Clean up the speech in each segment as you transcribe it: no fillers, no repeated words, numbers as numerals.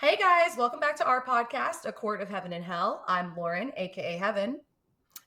Hey guys, welcome back to our podcast, A Court of Heaven and Hell. I'm Lauren, aka Heaven.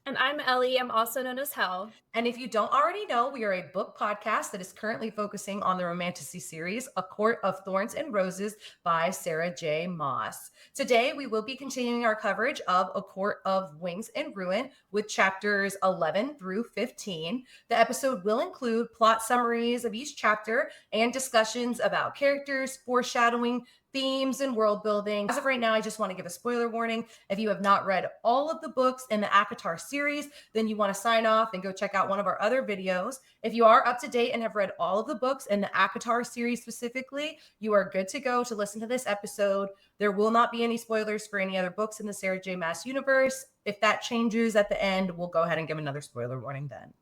And I'm Ellie. I'm also known as Hel. And if you don't already know, we are a book podcast that is currently focusing on the romantasy series, A Court of Thorns and Roses by Sarah J. Maas. Today, we will be continuing our coverage of A Court of Wings and Ruin with chapters 11 through 15. The episode will include plot summaries of each chapter and discussions about characters, foreshadowing, themes, and world building. As of right now, I just want to give a spoiler warning. If you have not read all of the books in the ACOTAR series, then you want to sign off and go check out one of our other videos. If you are up to date and have read all of the books in the ACOTAR series specifically, you are good to go to listen to this episode. There will not be any spoilers for any other books in the Sarah J. Maas universe. If that changes at the end, we'll go ahead and give another spoiler warning then.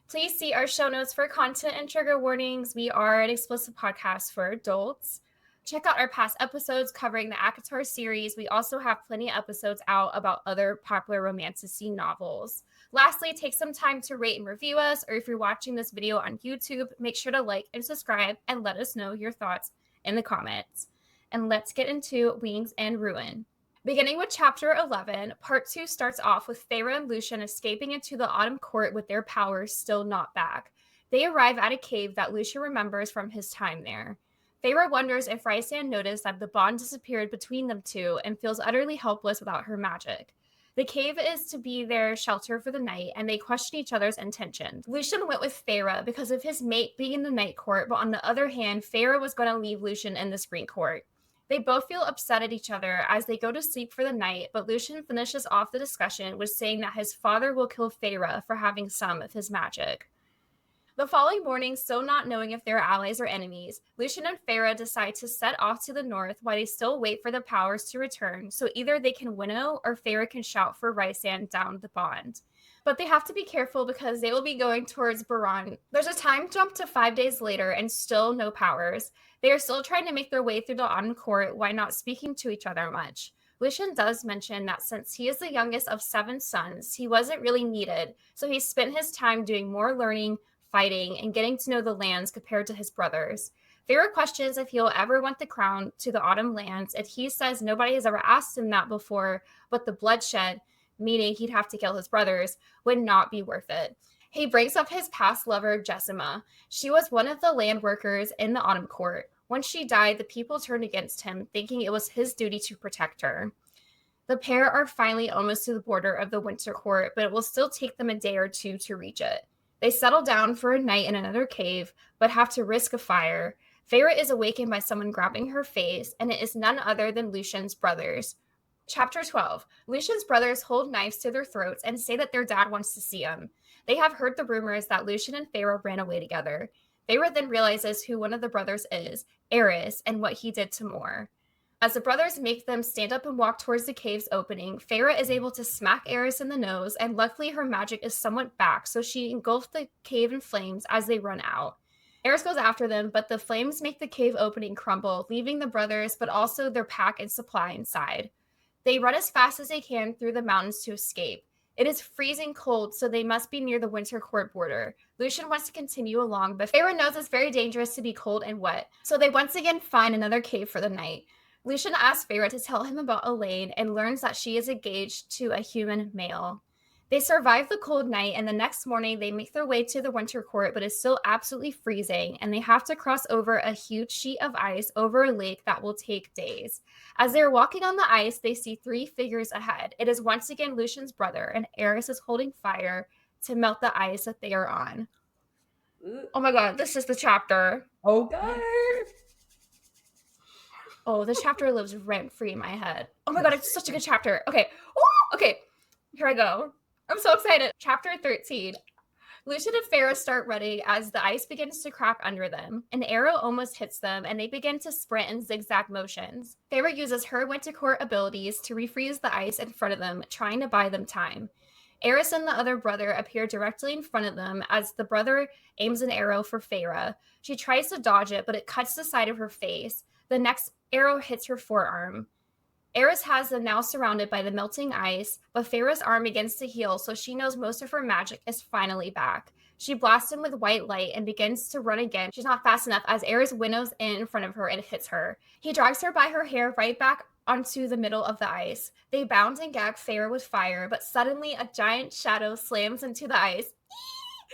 Please see our show notes for content and trigger warnings. We are an explicit podcast for adults. Check out our past episodes covering the ACOTAR series. We also have plenty of episodes out about other popular romantasy novels. Lastly, take some time to rate and review us, or if you're watching this video on YouTube, make sure to like and subscribe and let us know your thoughts in the comments. And let's get into Wings and Ruin. Beginning with chapter 11, part 2 starts off with Feyre and Lucien escaping into the Autumn Court with their powers still not back. They arrive at a cave that Lucien remembers from his time there. Feyre wonders if Rhysand noticed that the bond disappeared between them two and feels utterly helpless without her magic. The cave is to be their shelter for the night, and they question each other's intentions. Lucien went with Feyre because of his mate being in the Night Court, but on the other hand, Feyre was going to leave Lucien in the Spring Court. They both feel upset at each other as they go to sleep for the night, but Lucien finishes off the discussion with saying that his father will kill Feyre for having some of his magic. The following morning, still not knowing if they're allies or enemies, Lucien and Feyre decide to set off to the north while they still wait for the powers to return, so either they can winnow or Feyre can shout for Rhysand down the bond. But they have to be careful because they will be going towards Baran. There's a time jump to 5 days later and still no powers. They are still trying to make their way through the Autumn Court while not speaking to each other much. Lucien does mention that since he is the youngest of 7 sons, he wasn't really needed, so he spent his time doing more learning, fighting, and getting to know the lands compared to his brothers. Feyre questions if he'll ever want the crown to the Autumn lands, and he says nobody has ever asked him that before, but the bloodshed, meaning he'd have to kill his brothers, would not be worth it. He brings up his past lover, Jessima. She was one of the land workers in the Autumn Court. When she died, the people turned against him, thinking it was his duty to protect her. The pair are finally almost to the border of the Winter Court, but it will still take them a day or two to reach it. They settle down for a night in another cave, but have to risk a fire. Feyre is awakened by someone grabbing her face, and it is none other than Lucien's brothers. Chapter 12. Lucien's brothers hold knives to their throats and say that their dad wants to see them. They have heard the rumors that Lucien and Feyre ran away together. Feyre then realizes who one of the brothers is, Eris, and what he did to Mor. As the brothers make them stand up and walk towards the cave's opening, Feyre is able to smack Eris in the nose, and luckily her magic is somewhat back, so she engulfs the cave in flames as they run out. Eris goes after them, but the flames make the cave opening crumble, leaving the brothers, but also their pack and supply inside. They run as fast as they can through the mountains to escape. It is freezing cold, so they must be near the Winter Court border. Lucien wants to continue along, but Feyre knows it's very dangerous to be cold and wet, so they once again find another cave for the night. Lucien asks Feyre to tell him about Elaine and learns that she is engaged to a human male. They survive the cold night, and the next morning they make their way to the Winter Court, but it's still absolutely freezing, and they have to cross over a huge sheet of ice over a lake that will take days. As they're walking on the ice, they see 3 figures ahead. It is once again Lucien's brother, and Eris is holding fire to melt the ice that they are on. Oh my god, this is the chapter. Oh god. Oh, this chapter lives rent-free in my head. Oh my god, it's such a good chapter. Okay. Ooh, okay, here I go. I'm so excited. Chapter 13. Lucien and Feyre start running as the ice begins to crack under them. An arrow almost hits them, and they begin to sprint in zigzag motions. Feyre uses her Winter Court abilities to refreeze the ice in front of them, trying to buy them time. Eris and the other brother appear directly in front of them as the brother aims an arrow for Feyre. She tries to dodge it, but it cuts the side of her face. The next arrow hits her forearm. Eris has them now surrounded by the melting ice, but Feyre's arm begins to heal, so she knows most of her magic is finally back. She blasts him with white light and begins to run again. She's not fast enough as Eris winnows in front of her and hits her. He drags her by her hair right back onto the middle of the ice. They bound and gag Feyre with fire, but suddenly a giant shadow slams into the ice.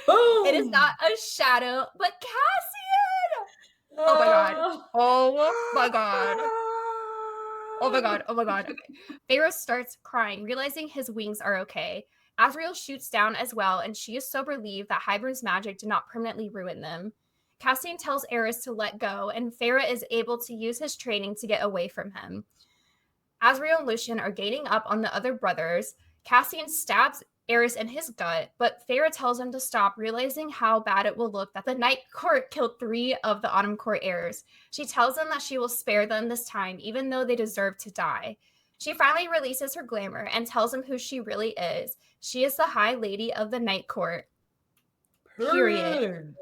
Boom! It is not a shadow, but Cassian! Oh my god. Oh my god. Oh my god. Oh my god. Okay. Feyre starts crying, realizing his wings are okay. Azriel shoots down as well, and she is so relieved that Hybern's magic did not permanently ruin them. Cassian tells Eris to let go, and Feyre is able to use his training to get away from him. Azriel and Lucien are gaining up on the other brothers. Cassian stabs Eris in his gut, but Feyre tells him to stop, realizing how bad it will look that the Night Court killed 3 of the Autumn Court heirs. She tells them that she will spare them this time, even though they deserve to die. She finally releases her glamour and tells him who she really is. She is the High Lady of the Night Court. Period.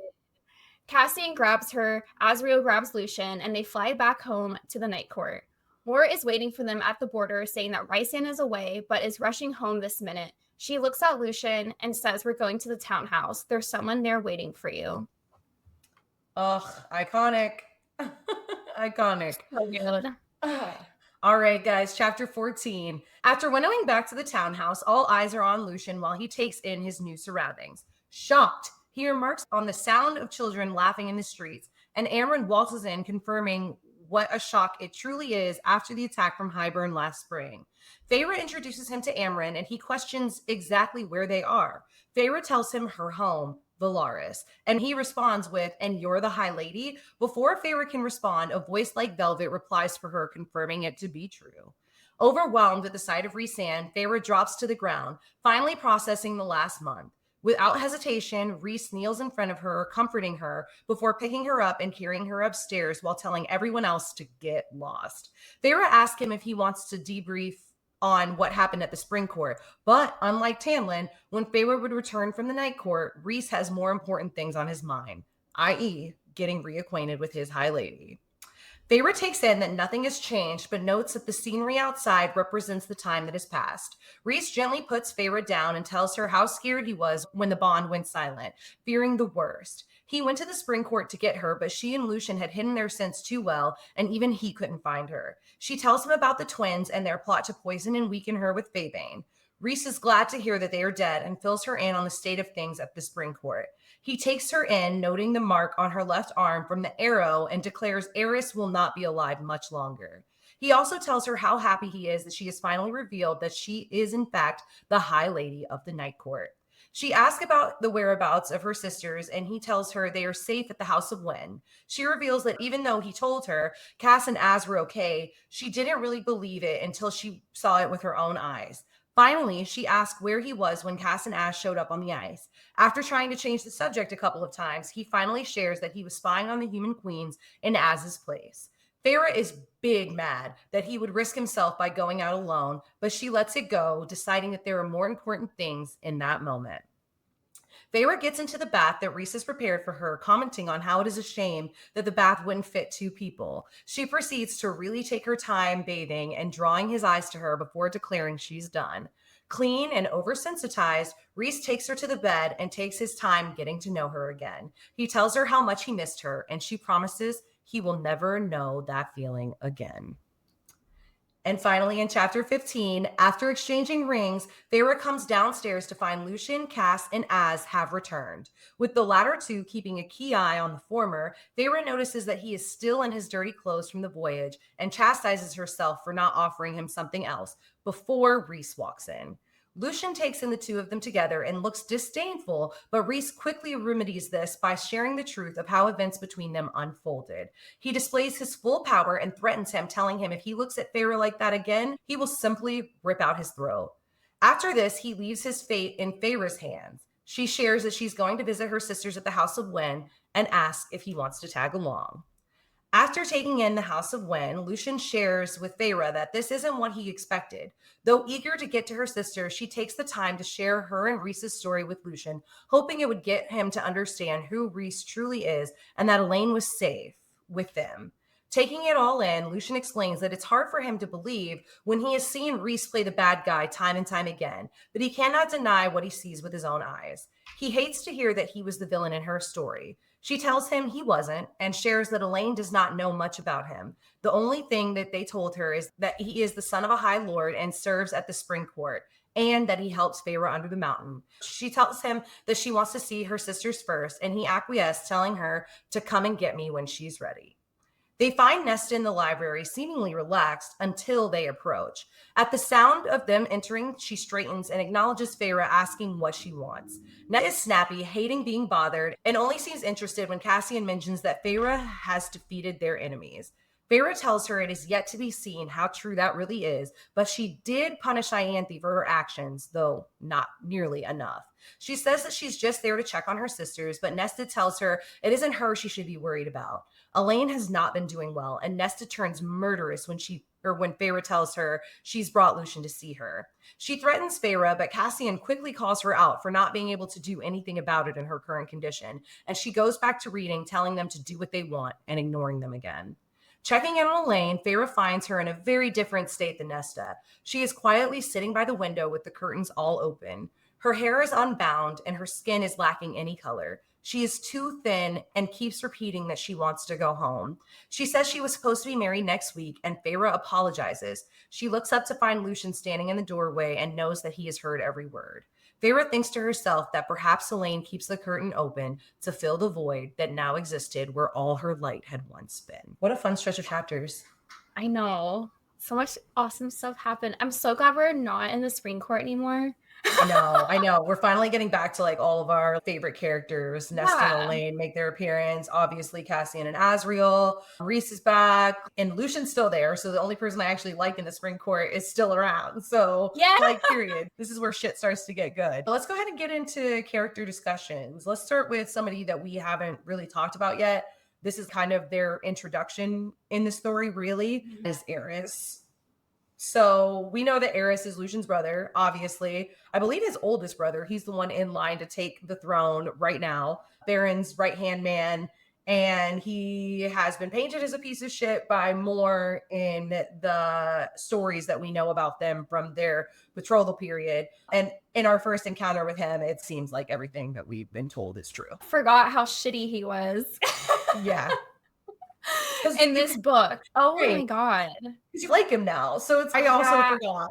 Cassian grabs her, Azriel grabs Lucien, and they fly back home to the Night Court. Moore is waiting for them at the border, saying that Rysand is away, but is rushing home this minute. She looks at Lucien and says, "We're going to the townhouse. There's someone there waiting for you." Ugh, iconic. Iconic. So good. All right, guys, chapter 14. After winnowing back to the townhouse, all eyes are on Lucien while he takes in his new surroundings. Shocked, he remarks on the sound of children laughing in the streets, and Amren waltzes in, confirming what a shock it truly is after the attack from Hybern last spring. Feyre introduces him to Amren, and he questions exactly where they are. Feyre tells him her home, Valaris, and he responds with, "And you're the High Lady?" Before Feyre can respond, a voice like velvet replies for her, confirming it to be true. Overwhelmed at the sight of Rhysand, Feyre drops to the ground, finally processing the last month. Without hesitation, Rhys kneels in front of her, comforting her, before picking her up and carrying her upstairs while telling everyone else to get lost. Feyre asks him if he wants to debrief on what happened at the Spring Court, but unlike Tamlin, when Feyre would return from the Night Court, Rhys has more important things on his mind, i.e., getting reacquainted with his High Lady. Feyre takes in that nothing has changed, but notes that the scenery outside represents the time that has passed. Rhys gently puts Feyre down and tells her how scared he was when the bond went silent, fearing the worst. He went to the Spring Court to get her, but she and Lucien had hidden their scents too well, and even he couldn't find her. She tells him about the twins and their plot to poison and weaken her with Faebane. Rhys is glad to hear that they are dead and fills her in on the state of things at the Spring Court. He takes her in, noting the mark on her left arm from the arrow, and declares Eris will not be alive much longer. He also tells her how happy he is that she has finally revealed that she is, in fact, the High Lady of the Night Court. She asks about the whereabouts of her sisters, and he tells her they are safe at the House of Wen. She reveals that even though he told her Cass and Az were okay, she didn't really believe it until she saw it with her own eyes. Finally, she asked where he was when Cass and Az showed up on the ice. After trying to change the subject a couple of times, he finally shares that he was spying on the human queens in Az's place. Feyre is big mad that he would risk himself by going out alone, but she lets it go, deciding that there are more important things in that moment. Feyre gets into the bath that Rhys has prepared for her, commenting on how it is a shame that the bath wouldn't fit 2 people. She proceeds to really take her time bathing and drawing his eyes to her before declaring she's done. Clean and oversensitized, Rhys takes her to the bed and takes his time getting to know her again. He tells her how much he missed her, and she promises he will never know that feeling again. And finally, in chapter 15, after exchanging rings, Feyre comes downstairs to find Lucien, Cass, and Az have returned. With the latter 2 keeping a key eye on the former, Feyre notices that he is still in his dirty clothes from the voyage and chastises herself for not offering him something else before Rhys walks in. Lucien takes in the 2 of them together and looks disdainful, but Rhys quickly remedies this by sharing the truth of how events between them unfolded. He displays his full power and threatens him, telling him if he looks at Feyre like that again, he will simply rip out his throat. After this, he leaves his fate in Feyre's hands. She shares that she's going to visit her sisters at the House of Wen and asks if he wants to tag along. After taking in the House of Wen, Lucien shares with Feyre that this isn't what he expected. Though eager to get to her sister, she takes the time to share her and Rhys's story with Lucien, hoping it would get him to understand who Rhys truly is and that Elaine was safe with them. Taking it all in, Lucian explains that it's hard for him to believe when he has seen Rhys play the bad guy time and time again, but he cannot deny what he sees with his own eyes. He hates to hear that he was the villain in her story. She tells him he wasn't and shares that Elaine does not know much about him. The only thing that they told her is that he is the son of a high lord and serves at the spring court, and that he helps Feyre under the mountain. She tells him that she wants to see her sisters first, and he acquiesces, telling her to come and get me when she's ready. They find Nesta in the library, seemingly relaxed, until they approach. At the sound of them entering, she straightens and acknowledges Feyre, asking what she wants. Nesta is snappy, hating being bothered, and only seems interested when Cassian mentions that Feyre has defeated their enemies. Feyre tells her it is yet to be seen how true that really is, but she did punish Ianthe for her actions, though not nearly enough. She says that she's just there to check on her sisters, but Nesta tells her it isn't her she should be worried about. Elaine has not been doing well, and Nesta turns murderous when Feyre tells her she's brought Lucian to see her. She threatens Feyre, but Cassian quickly calls her out for not being able to do anything about it in her current condition, and she goes back to reading, telling them to do what they want and ignoring them again. Checking in on Elaine, Feyre finds her in a very different state than Nesta. She is quietly sitting by the window with the curtains all open. Her hair is unbound and her skin is lacking any color. She is too thin and keeps repeating that she wants to go home. She says she was supposed to be married next week, and Feyre apologizes. She looks up to find Lucian standing in the doorway and knows that he has heard every word. Feyre thinks to herself that perhaps Elaine keeps the curtain open to fill the void that now existed where all her light had once been. What a fun stretch of chapters. I know. So much awesome stuff happened. I'm so glad we're not in the spring court anymore. I know. We're finally getting back to like all of our favorite characters. Nesta and Elaine make their appearance. Obviously, Cassian and Azriel. Rhys is back, and Lucian's still there. So the only person I actually like in the spring court is still around. So, period. This is where shit starts to get good. Let's go ahead and get into character discussions. Let's start with somebody that we haven't really talked about yet. This is kind of their introduction in the story, really, is Eris. So we know that Eris is Lucian's brother, obviously. I believe his oldest brother. He's the one in line to take the throne right now. Baron's right-hand man. And he has been painted as a piece of shit by more in the stories that we know about them from their betrothal period. And in our first encounter with him, it seems like everything that we've been told is true. Forgot how shitty he was. Yeah. In this book. Oh my God. You like him now. So I also forgot.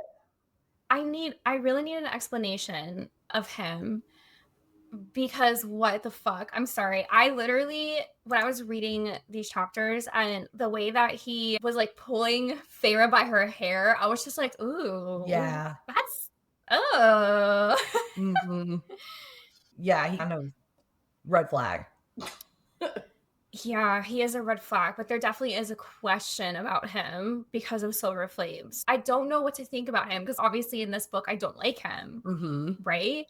I really need an explanation of him, because what the fuck? I'm sorry. I literally, when I was reading these chapters and the way that he was like pulling Feyre by her hair, I was just like, ooh. Yeah. That's mm-hmm. Yeah, he kind of red flag. Yeah, he is a red flag, but there definitely is a question about him because of Silver Flames. I don't know what to think about him because obviously in this book, I don't like him, right?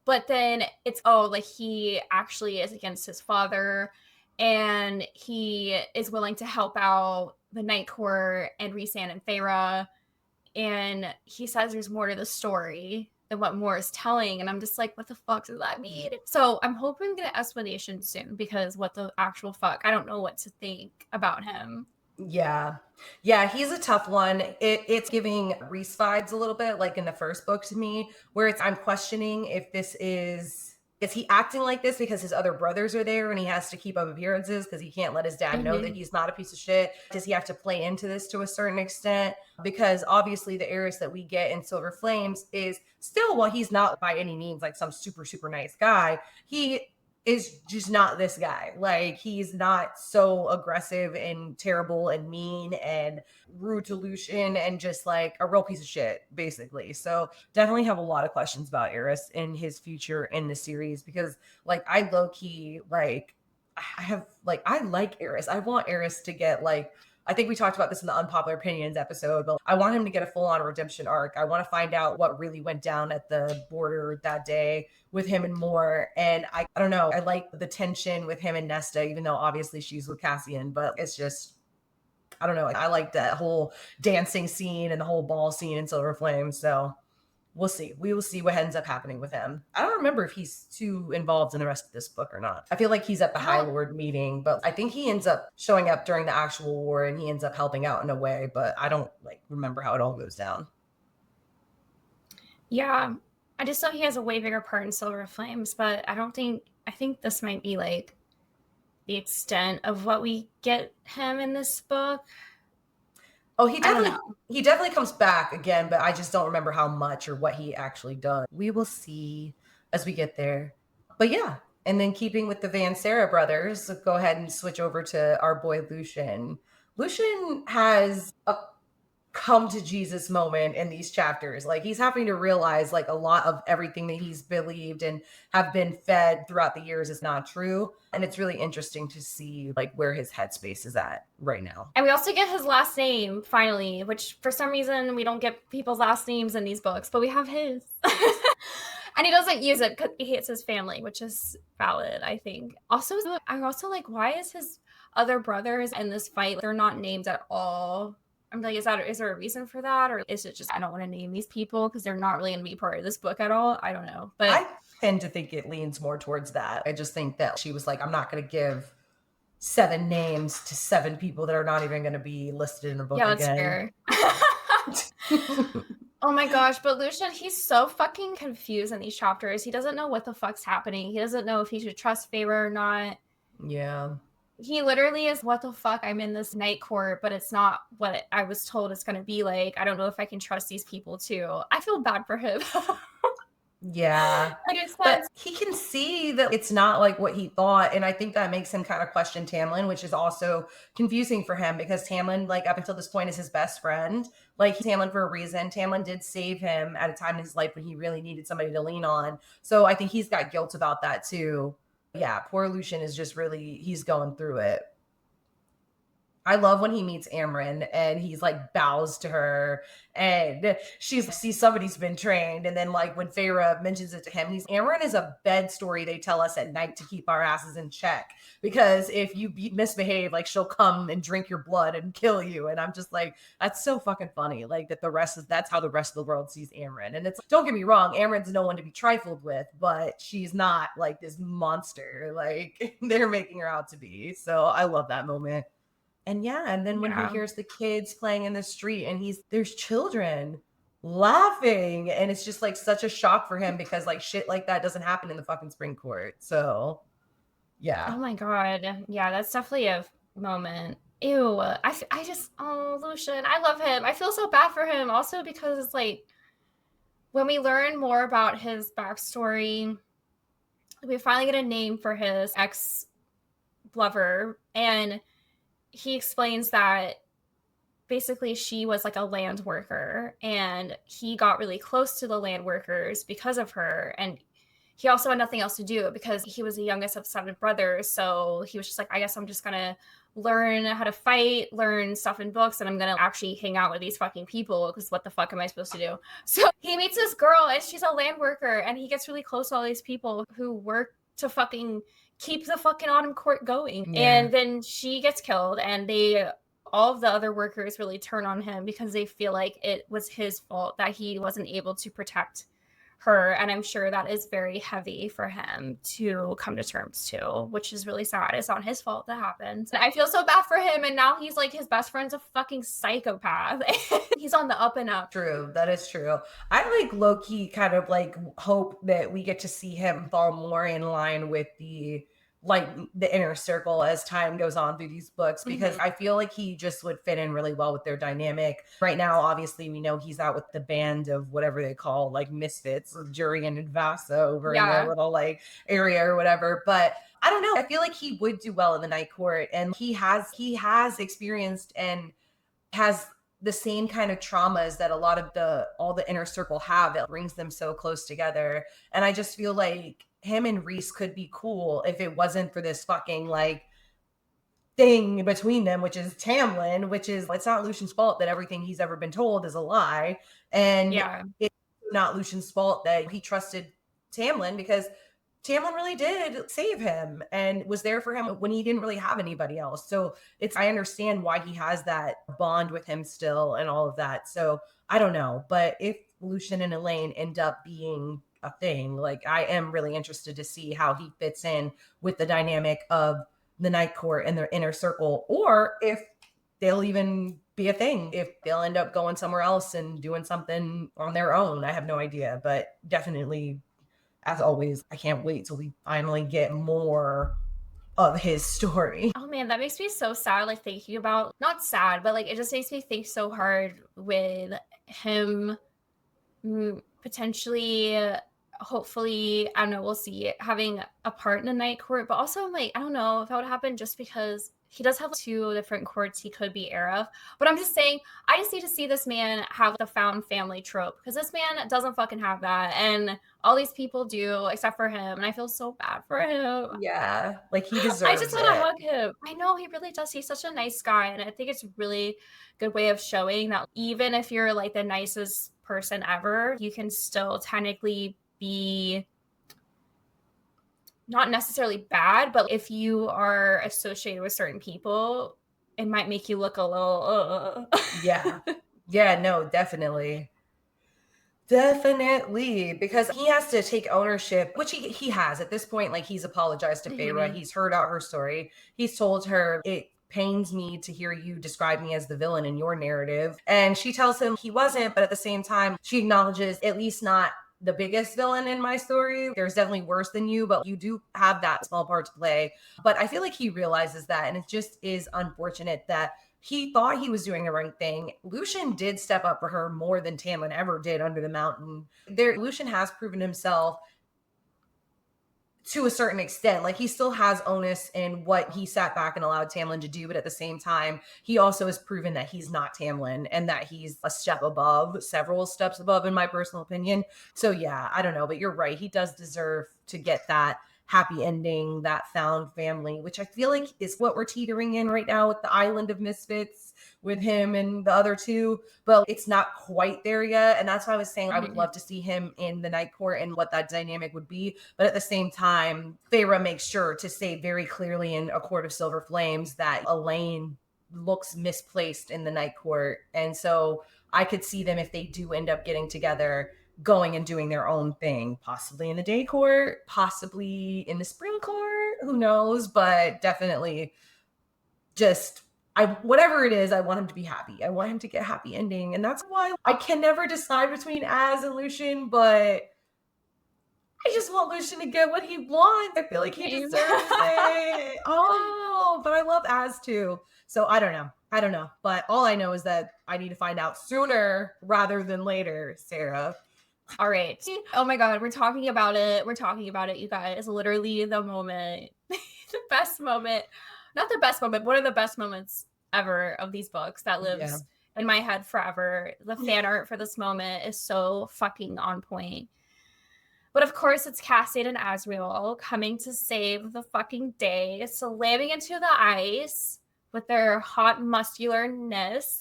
But then it's, like he actually is against his father and he is willing to help out the Night Court and Rhysand and Feyre. And he says there's more to the story than what Moore is telling. And I'm just like, what the fuck does that mean? So I'm hoping to get an explanation soon, because what the actual fuck? I don't know what to think about him. Yeah, he's a tough one. It's giving Rhys vibes a little bit, like in the first book to me, where I'm questioning if this is he acting like this because his other brothers are there and he has to keep up appearances because he can't let his dad know that he's not a piece of shit? Does he have to play into this to a certain extent? Because obviously the Eris that we get in Silver Flames is still, while he's not by any means like some super, super nice guy, he is just not this guy. Like, he's not so aggressive and terrible and mean and rude to Lucian and just like a real piece of shit, basically. So definitely have a lot of questions about Eris in his future in the series, because like I low-key like I like Eris. I want Eris to get like, I think we talked about this in the unpopular opinions episode, but I want him to get a full-on redemption arc. I want to find out what really went down at the border that day with him and Moore. And I don't know. I like the tension with him and Nesta, even though obviously she's with Cassian, but it's just, I don't know. I like that whole dancing scene and the whole ball scene in Silver Flames. So we'll see. We will see what ends up happening with him. I don't remember if he's too involved in the rest of this book or not. I feel like he's at the High Lord meeting, but I think he ends up showing up during the actual war and he ends up helping out in a way, but I don't like remember how it all goes down. Yeah. I just know he has a way bigger part in Silver Flames, but I think this might be like the extent of what we get him in this book. Oh, he definitely comes back again, but I just don't remember how much or what he actually does. We will see as we get there. But yeah, and then keeping with the Van Sarah brothers, go ahead and switch over to our boy Lucian. Lucian has a come to Jesus moment in these chapters. Like he's having to realize like a lot of everything that he's believed and have been fed throughout the years is not true. And it's really interesting to see like where his headspace is at right now. And we also get his last name finally, which for some reason we don't get people's last names in these books, but we have his. And he doesn't use it because he hates his family, which is valid, I think. Also, I'm also like, why is his other brothers in this fight? They're not named at all. I'm like, is there a reason for that? Or is it just, I don't want to name these people because they're not really going to be part of this book at all? I don't know. But I tend to think it leans more towards that. I just think that she was like, I'm not going to give 7 names to 7 people that are not even going to be listed in the book again. Yeah, that's fair. Oh my gosh, but Lucian, he's so fucking confused in these chapters. He doesn't know what the fuck's happening. He doesn't know if he should trust Feyre or not. Yeah. He literally is, what the fuck? I'm in this night court, but it's not what I was told it's going to be like. I don't know if I can trust these people too. I feel bad for him. Yeah. But he can see that it's not like what he thought. And I think that makes him kind of question Tamlin, which is also confusing for him because Tamlin, like up until this point, is his best friend. Like Tamlin for a reason. Tamlin did save him at a time in his life when he really needed somebody to lean on. So I think he's got guilt about that too. Yeah, poor Lucian is just really, he's going through it. I love when he meets Amryn and he's like bows to her and she sees somebody's been trained. And then like when Feyre mentions it to him, Amryn is a bed story they tell us at night to keep our asses in check. Because if you misbehave, like she'll come and drink your blood and kill you. And I'm just like, that's so fucking funny. Like that's how the rest of the world sees Amryn. And it's, don't get me wrong, Amryn's no one to be trifled with, but she's not like this monster like they're making her out to be. So I love that moment. And yeah, and then when he hears the kids playing in the street and there's children laughing and it's just like such a shock for him because like shit like that doesn't happen in the fucking Spring Court. So yeah. Oh my God. Yeah, that's definitely a moment. Ew. I just, oh, Lucian, I love him. I feel so bad for him also because it's like when we learn more about his backstory, we finally get a name for his ex-lover and he explains that basically she was like a land worker and he got really close to the land workers because of her. And he also had nothing else to do because he was the youngest of 7 brothers. So he was just like, I guess I'm just going to learn how to fight, learn stuff in books, and I'm going to actually hang out with these fucking people because what the fuck am I supposed to do? So he meets this girl and she's a land worker and he gets really close to all these people who work to fucking keep the fucking Autumn Court going. Yeah. And then she gets killed and all of the other workers really turn on him because they feel like it was his fault that he wasn't able to protect her. And I'm sure that is very heavy for him to come to terms to, which is really sad. It's not his fault that happened. And I feel so bad for him. And now he's like, his best friend's a fucking psychopath. He's on the up and up. True. That is true. I like low-key kind of like hope that we get to see him fall more in line with the inner circle as time goes on through these books because I feel like he just would fit in really well with their dynamic. Right now, obviously, we know he's out with the band of whatever they call like misfits, Jurian and Vasa over in their little like area or whatever. But I don't know. I feel like he would do well in the Night Court, and he has experienced and has the same kind of traumas that a lot of all the inner circle have. It brings them so close together, and I just feel like him and Rhys could be cool if it wasn't for this fucking like thing between them, which is Tamlin, it's not Lucian's fault that everything he's ever been told is a lie. And it's not Lucian's fault that he trusted Tamlin because Tamlin really did save him and was there for him when he didn't really have anybody else. So I understand why he has that bond with him still and all of that. So I don't know. But if Lucian and Elaine end up being a thing, like I am really interested to see how he fits in with the dynamic of the Night Court and their inner circle, or if they'll even be a thing, if they'll end up going somewhere else and doing something on their own. I have no idea, but definitely, as always, I can't wait till we finally get more of his story. Oh man, that makes me so sad, like thinking about, not sad, but like it just makes me think so hard with him potentially, hopefully, I don't know, we'll see, having a part in a Night Court. But also, I'm like, I don't know if that would happen, just because he does have 2 different courts he could be heir of. But I'm just saying, I just need to see this man have the found family trope, because this man doesn't fucking have that, and all these people do except for him, and I feel so bad for him. Yeah, like he deserves I just want to it. hug him. I know, he really does. He's such a nice guy, and I think it's a really good way of showing that even if you're like the nicest person ever, you can still technically be not necessarily bad, but if you are associated with certain people, it might make you look a little Yeah. Yeah, no, definitely. Definitely, because he has to take ownership, which he has at this point. Like, he's apologized to Feyre. He's heard out her story. He's told her, it pains me to hear you describe me as the villain in your narrative. And she tells him he wasn't, but at the same time, she acknowledges, at least not the biggest villain in my story. There's definitely worse than you, but you do have that small part to play. But I feel like he realizes that, and it just is unfortunate that he thought he was doing the right thing. Lucian did step up for her more than Tamlin ever did under the mountain. Lucian has proven himself to a certain extent. Like, he still has onus in what he sat back and allowed Tamlin to do, but at the same time, he also has proven that he's not Tamlin and that he's a step above, several steps above, in my personal opinion. So yeah, I don't know, but you're right. He does deserve to get that happy ending, that found family, which I feel like is what we're teetering in right now with the Island of Misfits with him and the other 2, but it's not quite there yet. And that's why I was saying I would love to see him in the Night Court and what that dynamic would be. But at the same time, Feyre makes sure to say very clearly in A Court of Silver Flames that Elaine looks misplaced in the Night Court. And so I could see them, if they do end up getting together, going and doing their own thing, possibly in the Day Court, possibly in the Spring Court, who knows, but definitely just whatever it is, I want him to be happy. I want him to get a happy ending. And that's why I can never decide between Az and Lucian, but I just want Lucian to get what he wants. I feel like he deserves it. Oh, but I love Az too. So I don't know. But all I know is that I need to find out sooner rather than later, Sarah. All right. Oh my God, we're talking about it. You guys. Literally the moment, the best moment, not the best moment, one of the best moments ever of these books that lives in my head forever. The fan art for this moment is so fucking on point. But of course, it's Cassian and Azriel coming to save the fucking day, slamming into the ice with their hot muscularness.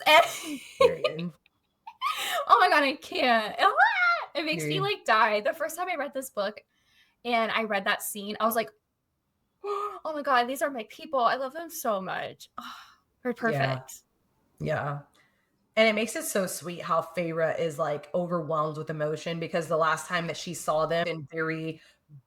Oh my God, I can't. It makes me like die. The first time I read this book and I read that scene, I was like, oh my God, these are my people. I love them so much. Oh, they're perfect. Yeah. And it makes it so sweet how Feyre is like overwhelmed with emotion, because the last time that she saw them in very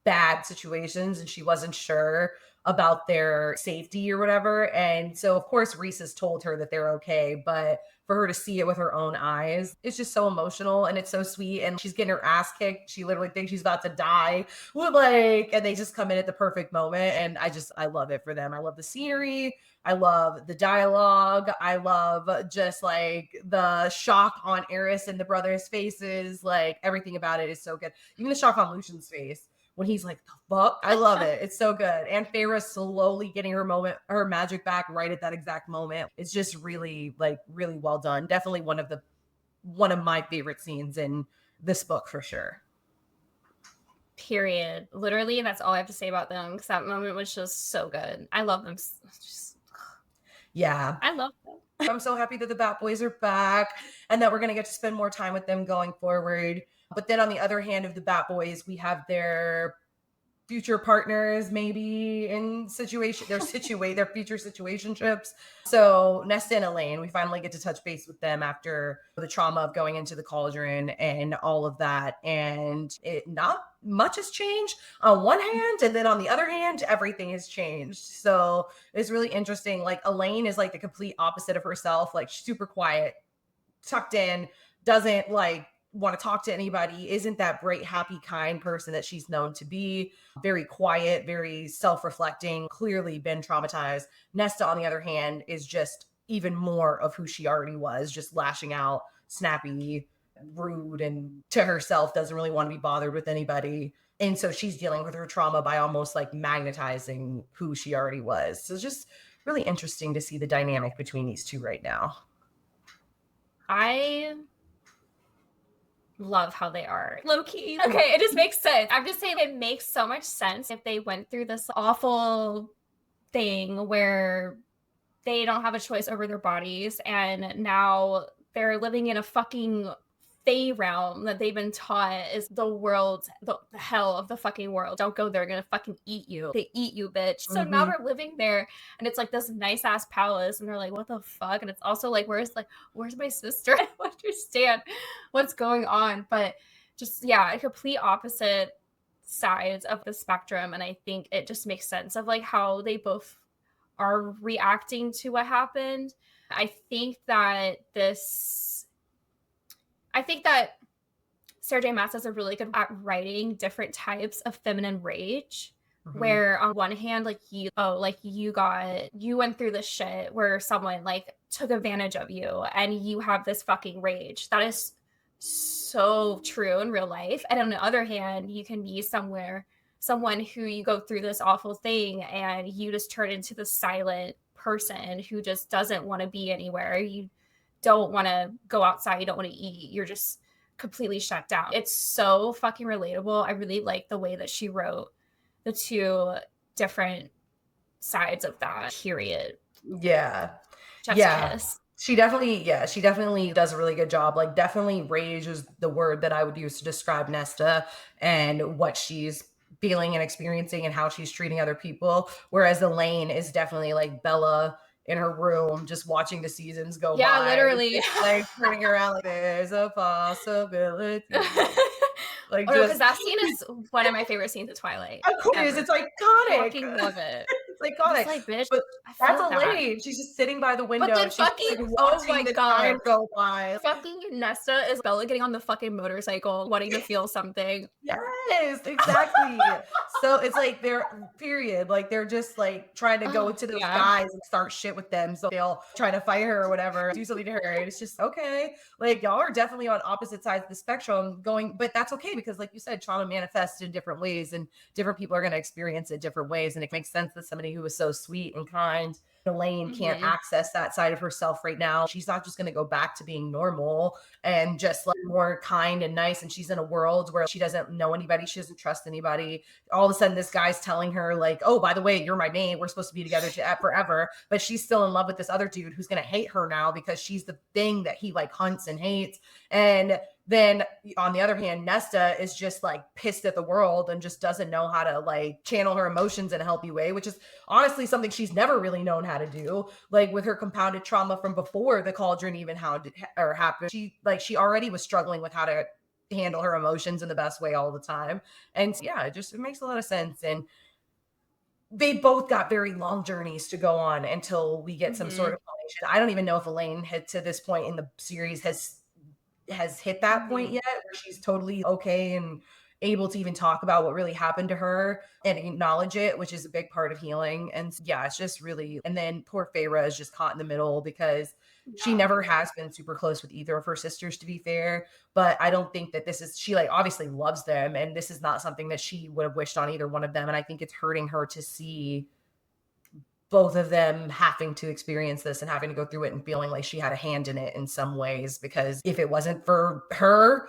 bad situations and she wasn't sure about their safety or whatever. And so of course Rhys has told her that they're okay, but for her to see it with her own eyes, it's just so emotional and it's so sweet. And she's getting her ass kicked. She literally thinks she's about to die. And they just come in at the perfect moment. And I love it for them. I love the scenery. I love the dialogue. I love just like the shock on Eris and the brothers' faces. Like, everything about it is so good. Even the shock on Lucian's face when he's like, the fuck? I love it. It's so good. And Feyre slowly getting her magic back right at that exact moment. It's just really, like, really well done. Definitely one of my favorite scenes in this book for sure. Period. Literally, that's all I have to say about them, because that moment was just so good. I love them. Yeah. I love them. I'm so happy that the Bat Boys are back and that we're going to get to spend more time with them going forward. But then on the other hand of the Bat Boys, we have their future partners, maybe in their future situationships. So Nesta and Elaine, we finally get to touch base with them after the trauma of going into the cauldron and all of that. And not much has changed on one hand, and then on the other hand, everything has changed. So it's really interesting. Like Elaine is like the complete opposite of herself, like super quiet, tucked in, doesn't like want to talk to anybody, isn't that bright, happy, kind person that she's known to be. Very quiet, very self-reflecting, clearly been traumatized. Nesta, on the other hand, is just even more of who she already was, just lashing out, snappy, rude, and to herself, doesn't really want to be bothered with anybody. And so she's dealing with her trauma by almost like magnetizing who she already was. So it's just really interesting to see the dynamic between these two right now. I love how they are. Low key. Okay, it just makes sense. I'm just saying it makes so much sense if they went through this awful thing where they don't have a choice over their bodies and now they're living in a fucking Fae realm that they've been taught is the world, the hell of the fucking world. Don't go there, they're gonna fucking eat you. They eat you, bitch. So now they're living there and it's like this nice ass palace and they're like, what the fuck? And it's also like, where's my sister? I don't understand what's going on. But just, yeah, a complete opposite sides of the spectrum. And I think it just makes sense of like how they both are reacting to what happened. I think that Sarah J. Maas is really good at writing different types of feminine rage. Where on one hand, like you went through this shit where someone like took advantage of you and you have this fucking rage. That is so true in real life. And on the other hand, you can be someone who you go through this awful thing and you just turn into the silent person who just doesn't want to be anywhere. You don't want to go outside, you don't want to eat, you're just completely shut down. It's so fucking relatable. I really like the way that she wrote the two different sides of that period. Yeah. Chef's kiss. She definitely does a really good job. Like, definitely rage is the word that I would use to describe Nesta and what she's feeling and experiencing and how she's treating other people. Whereas Elaine is definitely like Bella in her room, just watching the seasons go by. Yeah, literally. Like turning around like, there's a possibility. Like, because that scene is one of my favorite scenes of Twilight. Of course, ever. It's iconic. I fucking love it. It's iconic. Like, bitch, but that's Elaine. She's just sitting by the window. But then she's fucking, like, oh my god, go by. Fucking Nesta is Bella getting on the fucking motorcycle, wanting to feel something. Yes, exactly. So it's like they're like they're just like trying to go to those guys and start shit with them. So they'll try to fight her or whatever, do something to her. And it's just okay. Like, y'all are definitely on opposite sides of the spectrum going, but that's okay because, like you said, trauma manifests in different ways and different people are going to experience it different ways. And it makes sense that somebody who was so sweet and kind, Elaine, can't access that side of herself right now. She's not just going to go back to being normal and just like more kind and nice. And she's in a world where she doesn't know anybody. She doesn't trust anybody. All of a sudden, this guy's telling her like, oh, by the way, you're my mate. We're supposed to be together forever. But she's still in love with this other dude who's going to hate her now because she's the thing that he like hunts and hates. And then on the other hand, Nesta is just like pissed at the world and just doesn't know how to like channel her emotions in a healthy way, which is honestly something she's never really known how to do. Like with her compounded trauma from before the cauldron even happened, she already was struggling with how to handle her emotions in the best way all the time. And yeah, it makes a lot of sense. And they both got very long journeys to go on until we get some sort of culmination. I don't even know if Elaine had to this point in the series has hit that point yet where she's totally okay and able to even talk about what really happened to her and acknowledge it, which is a big part of healing. And yeah, it's just really, and then poor Feyre is just caught in the middle because she never has been super close with either of her sisters, to be fair. But I don't think that she like obviously loves them. And this is not something that she would have wished on either one of them. And I think it's hurting her to see both of them having to experience this and having to go through it and feeling like she had a hand in it in some ways, because if it wasn't for her,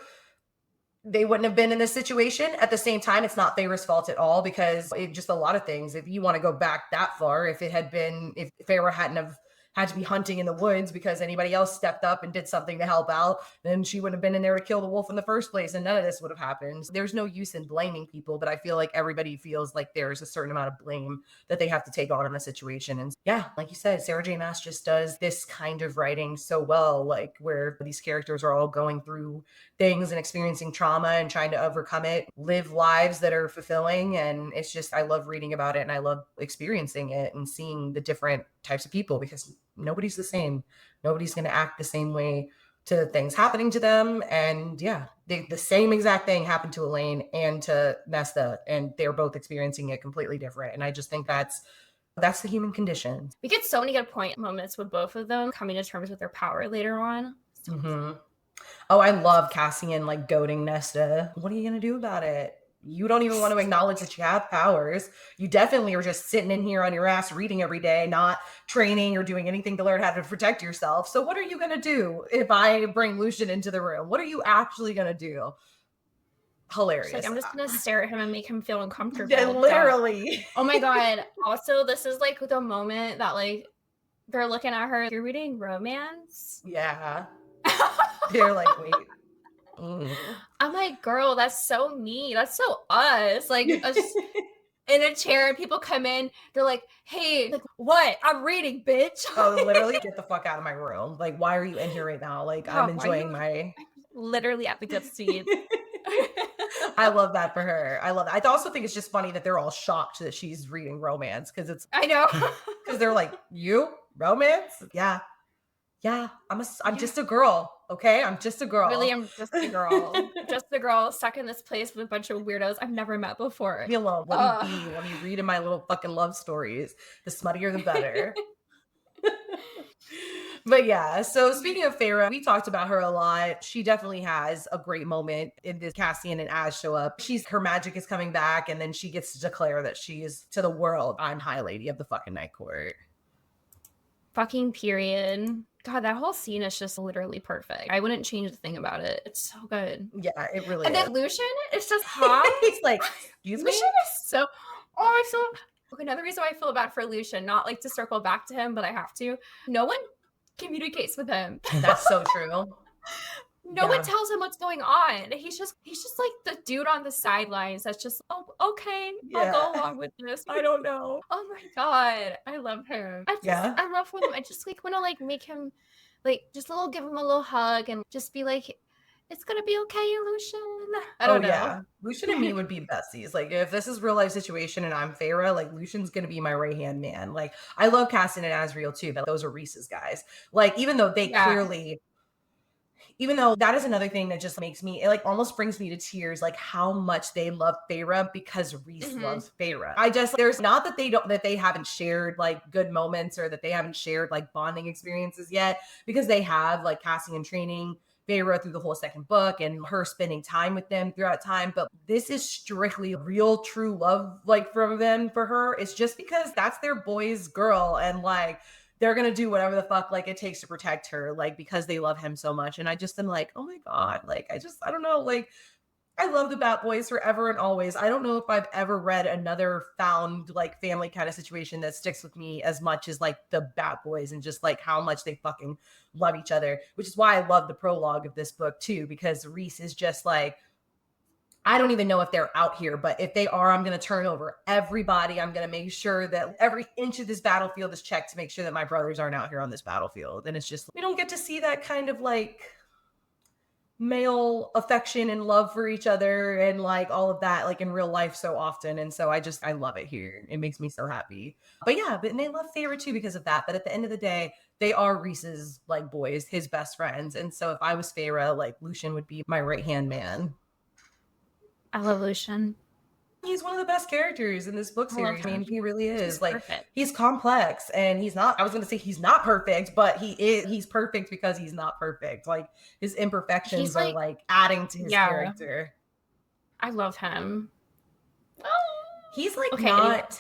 they wouldn't have been in this situation. At the same time, it's not Feyre's fault at all, because it just a lot of things. If you want to go back that far, if Feyre hadn't have had to be hunting in the woods because anybody else stepped up and did something to help out, then she would have been in there to kill the wolf in the first place, and none of this would have happened. There's no use in blaming people, but I feel like everybody feels like there's a certain amount of blame that they have to take on in a situation. And yeah, like you said, Sarah J. Maas just does this kind of writing so well, like where these characters are all going through things and experiencing trauma and trying to overcome it, live lives that are fulfilling. And it's just, I love reading about it and I love experiencing it and seeing the different types of people, because nobody's the same. Nobody's going to act the same way to things happening to them. And yeah, the same exact thing happened to Elaine and to Nesta, and they're both experiencing it completely different. And I just think that's the human condition. We get so many good point moments with both of them coming to terms with their power later on. Mm-hmm. Oh, I love Cassian like goading Nesta. What are you going to do about it? You don't even want to acknowledge that you have powers. You definitely are just sitting in here on your ass reading every day, not training or doing anything to learn how to protect yourself. So what are you going to do if I bring Lucien into the room? What are you actually going to do? Hilarious. Like, I'm just going to stare at him and make him feel uncomfortable. Yeah, literally. Oh my God. Also, this is like the moment that like they're looking at her. You're reading romance? Yeah. They're like, wait. I'm like, girl, that's so me. That's so us. Like, us in a chair, and people come in. They're like, hey, like, what? I'm reading, bitch. Oh, literally, get the fuck out of my room. Like, why are you in here right now? Like, I'm enjoying I'm literally at the good seat. I love that for her. I love that. I also think it's just funny that they're all shocked that she's reading romance, because it's. I know. Because they're like, you romance? Yeah. I'm just a girl. Okay, I'm just a girl. Really, I'm just a girl. Just a girl stuck in this place with a bunch of weirdos I've never met before. Leave me alone. Let me read in my little fucking love stories. The smuttier, the better. But yeah, so speaking of Feyre, we talked about her a lot. She definitely has a great moment in this. Cassian and Az show up. Her magic is coming back, and then she gets to declare that she is to the world, I'm High Lady of the fucking Night Court. Fucking period. God, that whole scene is just literally perfect. I wouldn't change a thing about it. It's so good. Yeah, it really and is. And then Lucien is just hot. He's like, excuse me? Lucien is so... Oh, I feel... Okay, another reason why I feel bad for Lucien, not like to circle back to him, but I have to. No one communicates with him. That's so true. No one tells him what's going on. He's just like the dude on the sidelines that's just, oh, okay, I'll go along with this. I don't know. Oh my God. I love him. I love him. I just like want to like make him like just give him a little hug and just be like, it's gonna be okay, Lucien. I don't know. Yeah. Lucien and me would be besties. Like if this is real life situation and I'm Feyre, like Lucien's gonna be my right hand man. Like I love Cassian and Azriel too, but those are Rhys's guys. Like even though they clearly, even though that is another thing that just makes me, it like almost brings me to tears, like how much they love Feyre because Rhys loves Feyre. There's not that they haven't shared like good moments or that they haven't shared like bonding experiences yet, because they have, like Cassian training Feyre through the whole second book and her spending time with them throughout time. But this is strictly real, true love, like from them for her. It's just because that's their boy's girl, and like, they're going to do whatever the fuck like it takes to protect her, like because they love him so much. And I just am like, oh my God, like I don't know, like I love the Bat Boys forever and always. I don't know if I've ever read another found like family kind of situation that sticks with me as much as like the Bat Boys, and just like how much they fucking love each other, which is why I love the prologue of this book too, because Rhys is just like, I don't even know if they're out here, but if they are, I'm going to turn over everybody. I'm going to make sure that every inch of this battlefield is checked to make sure that my brothers aren't out here on this battlefield. And it's just, we don't get to see that kind of like male affection and love for each other and like all of that like in real life so often. And so I love it here. It makes me so happy. But yeah, and they love Feyre too because of that. But at the end of the day, they are Rhys's like boys, his best friends. And so if I was Feyre, like Lucien would be my right hand man. I love Lucien. He's one of the best characters in this book series. I mean, he really is. He's like perfect. He's complex, and he's not, I was going to say he's not perfect, but he's perfect because he's not perfect. Like his imperfections are like adding to his character. I love him. He's like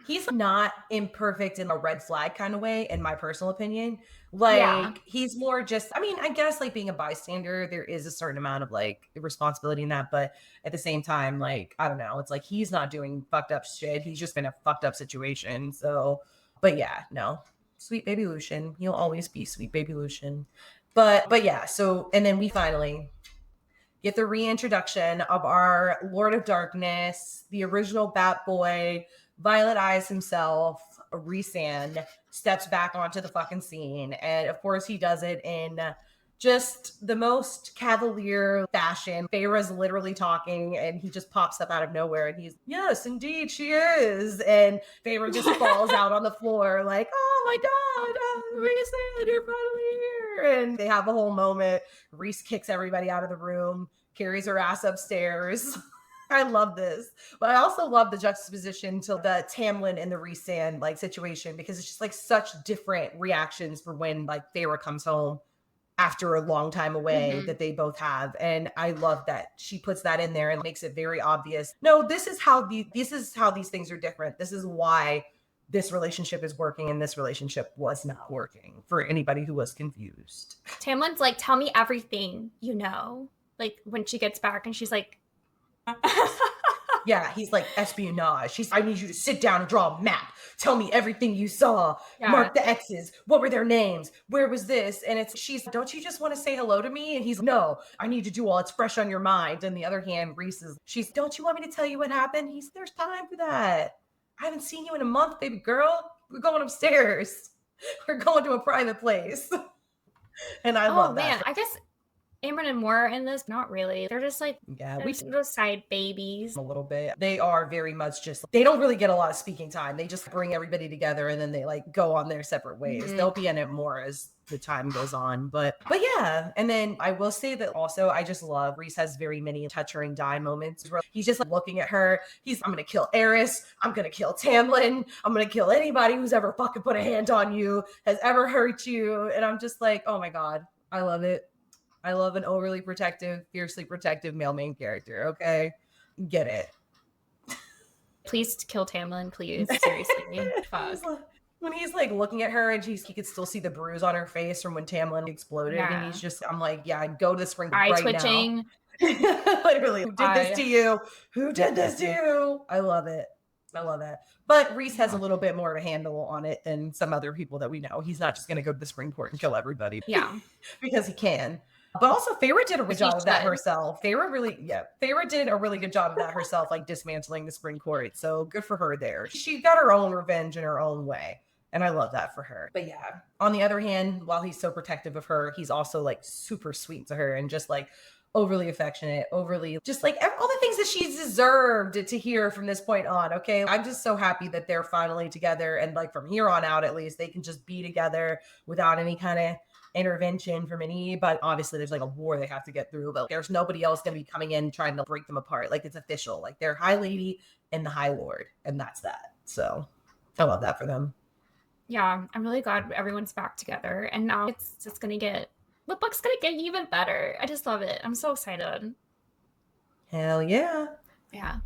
he's not imperfect in a red flag kind of way, in my personal opinion. Like he's more just, I mean, I guess like being a bystander, there is a certain amount of like responsibility in that. But at the same time, like, I don't know, it's like he's not doing fucked up shit. He's just in a fucked up situation. So, but yeah, no. Sweet baby Lucian. He'll always be sweet baby Lucian. But yeah, so, and then we finally get the reintroduction of our Lord of Darkness, the original Bat Boy, Violet Eyes himself, Rhysand, steps back onto the fucking scene. And of course, he does it in just the most cavalier fashion. Feyre's literally talking and he just pops up out of nowhere and he's, yes, indeed, she is. And Feyre just falls out on the floor like, oh my God, Rhysand, you're finally here. And they have a whole moment. Rhys kicks everybody out of the room, carries her ass upstairs. I love this. But I also love the juxtaposition to the Tamlin and the Rhysand like situation, because it's just like such different reactions for when like Feyre comes home after a long time away that they both have. And I love that she puts that in there and makes it very obvious. No, this is how these things are different. This is why this relationship is working and this relationship was not working, for anybody who was confused. Tamlin's like, tell me everything you know. Like when she gets back and she's like, yeah, he's like, espionage. I need you to sit down and draw a map. Tell me everything you saw. Yeah. Mark the X's. What were their names? Where was this? And she's, don't you just want to say hello to me? And he's, no, I need to do all it's fresh on your mind. On the other hand, Rhys is, she's, don't you want me to tell you what happened? He's, there's time for that. I haven't seen you in a month, baby girl. We're going upstairs. We're going to a private place. And I love that. Oh man, I guess Amren and Moore in this, not really. They're just like, yeah, those side babies. A little bit. They are very much just, they don't really get a lot of speaking time. They just bring everybody together and then they like go on their separate ways. They'll be in it more as the time goes on. But yeah. And then I will say that also, I just love Rhys has very many touch her and die moments where he's just like looking at her. I'm going to kill Eris. I'm going to kill Tamlin. I'm going to kill anybody who's ever fucking put a hand on you, has ever hurt you. And I'm just like, oh my God, I love it. I love an overly protective, fiercely protective male main character. Okay. Get it. Please kill Tamlin, please. Seriously. Fuck. When he's like looking at her and he could still see the bruise on her face from when Tamlin exploded. Yeah. And he's just, I'm like, yeah, go to the spring right twitching. Now. Literally. Who did this to you? Who did this to you? I love it. I love it. But Rhys has a little bit more of a handle on it than some other people that we know. He's not just going to go to the spring port and kill everybody. Yeah. Because he can. But also, Feyre did a good job of that herself. Feyre did a really good job of that herself, like dismantling the spring court. So good for her there. She got her own revenge in her own way. And I love that for her. But yeah, on the other hand, while he's so protective of her, he's also like super sweet to her and just like overly affectionate, overly just like all the things that she's deserved to hear from this point on. Okay. I'm just so happy that they're finally together. And like from here on out, at least they can just be together without any kind of intervention from but obviously there's like a war they have to get through, but there's nobody else going to be coming in trying to break them apart. Like it's official, like they're High Lady and the High Lord, and that's that. So I love that for them. Yeah, I'm really glad everyone's back together, and now it's just gonna get, the book's gonna get even better. I just love it. I'm so excited. Hell yeah. Yeah.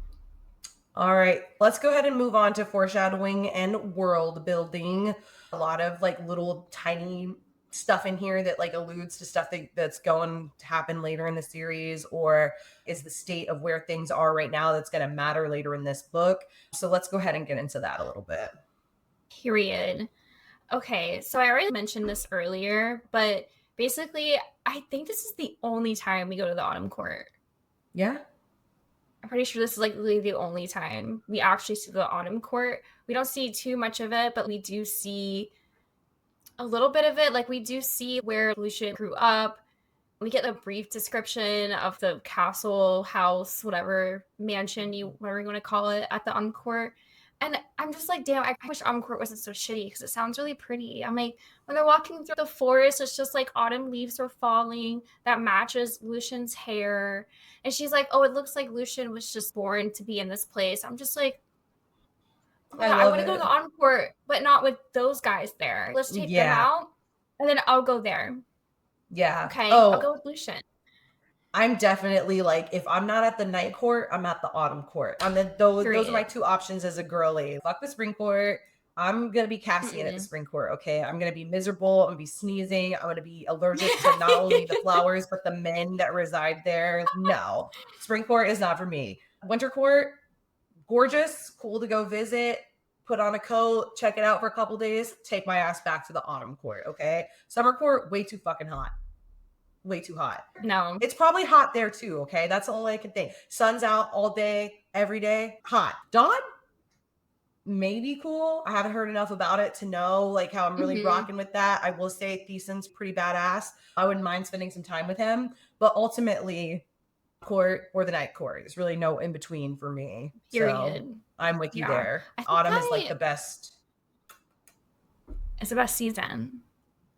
All right, let's go ahead and move on to foreshadowing and world building. A lot of like little tiny stuff in here that like alludes to stuff that's going to happen later in the series, or is the state of where things are right now that's going to matter later in this book. So let's go ahead and get into that a little bit. Period. Okay, so I already mentioned this earlier, but basically I think this is the only time we go to the Autumn Court. Yeah. I'm pretty sure this is like really the only time we actually see the Autumn Court. We don't see too much of it, but we do see a little bit of it. Like we do see where Lucian grew up. We get a brief description of the castle, house, whatever, mansion, whatever you want to call it, at the Autumn Court. And I'm just like, damn, I wish Autumn Court wasn't so shitty because it sounds really pretty. I'm like, when they're walking through the forest, it's just like autumn leaves are falling. That matches Lucian's hair. And she's like, oh, it looks like Lucian was just born to be in this place. I'm just like, I want to go to the Autumn Court, but not with those guys there. Let's take them out, and then I'll go there. Yeah. Okay, I'll go with Lucian. I'm definitely like, if I'm not at the night court, I'm at the autumn court. Those are my two options as a girly. Fuck the spring court. I'm going to be Cassian at the spring court, okay? I'm going to be miserable. I'm going to be sneezing. I'm going to be allergic to not only the flowers, but the men that reside there. No. Spring court is not for me. Winter court, gorgeous, cool to go visit. put on a coat, check it out for a couple days, take my ass back to the autumn court, okay? Summer court, way too fucking hot. Way too hot. No. It's probably hot there too, okay? That's all I can think. Sun's out all day, every day, hot. Dawn? Maybe cool. I haven't heard enough about it to know like how I'm really rocking with that. I will say Thiesen's pretty badass. I wouldn't mind spending some time with him, but ultimately court or the night court. There's really no in between for me. Period. So I'm with you there. Autumn is like the best. It's the best season.